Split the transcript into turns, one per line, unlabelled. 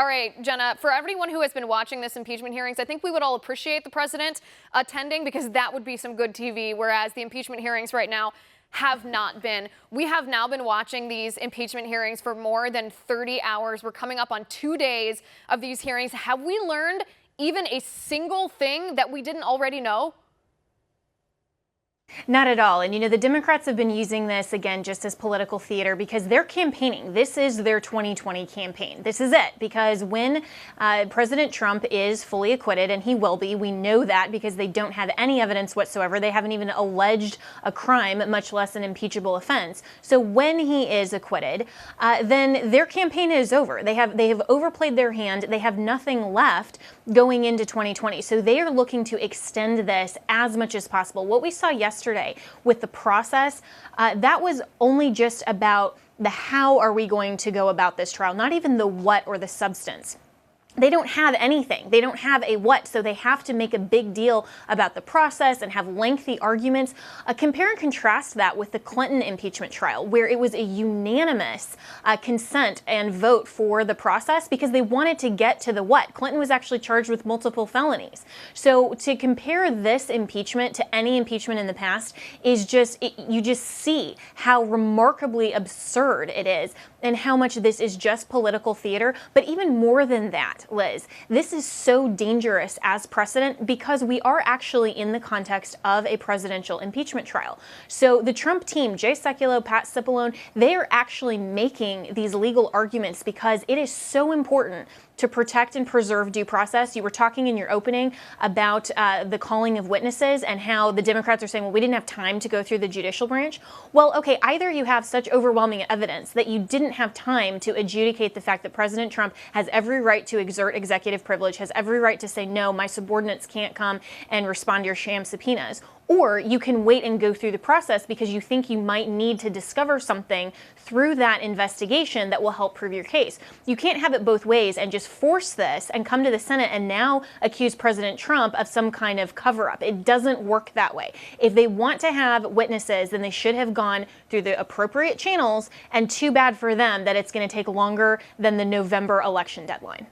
All right, Jenna, for everyone who has been watching this impeachment hearings, I think we would all appreciate the president attending because that would be some good TV, whereas the impeachment hearings right now have not been. We have now been watching these impeachment hearings for more than 30 hours. We're coming up on 2 days of these hearings. Have we learned even a single thing that we didn't already know?
Not at all. And, the Democrats have been using this, again, just as political theater because they're campaigning. This is their 2020 campaign. This is it. Because when President Trump is fully acquitted, and he will be, we know that because they don't have any evidence whatsoever. They haven't even alleged a crime, much less an impeachable offense. So when he is acquitted, then their campaign is over. They have overplayed their hand. They have nothing left going into 2020. So they are looking to extend this as much as possible. What we saw yesterday with the process, that was only just about the how are we going to go about this trial, not even the what or the substance. They don't have anything. They don't have a what, so they have to make a big deal about the process and have lengthy arguments. Compare and contrast that with the Clinton impeachment trial, where it was a unanimous consent and vote for the process because they wanted to get to the what. Clinton was actually charged with multiple felonies. So to compare this impeachment to any impeachment in the past is you just see how remarkably absurd it is and how much this is just political theater. But even more than that, Liz, this is so dangerous as precedent because we are actually in the context of a presidential impeachment trial. So the Trump team, Jay Sekulow, Pat Cipollone, they are actually making these legal arguments because it is so important to protect and preserve due process. You were talking in your opening about the calling of witnesses and how the Democrats are saying, well, we didn't have time to go through the judicial branch. Well, okay, either you have such overwhelming evidence that you didn't have time to adjudicate the fact that President Trump has every right to exert executive privilege, has every right to say, no, my subordinates can't come and respond to your sham subpoenas. Or you can wait and go through the process because you think you might need to discover something through that investigation that will help prove your case. You can't have it both ways and just force this and come to the Senate and now accuse President Trump of some kind of cover-up. It doesn't work that way. If they want to have witnesses, then they should have gone through the appropriate channels, and too bad for them that it's going to take longer than the November election deadline.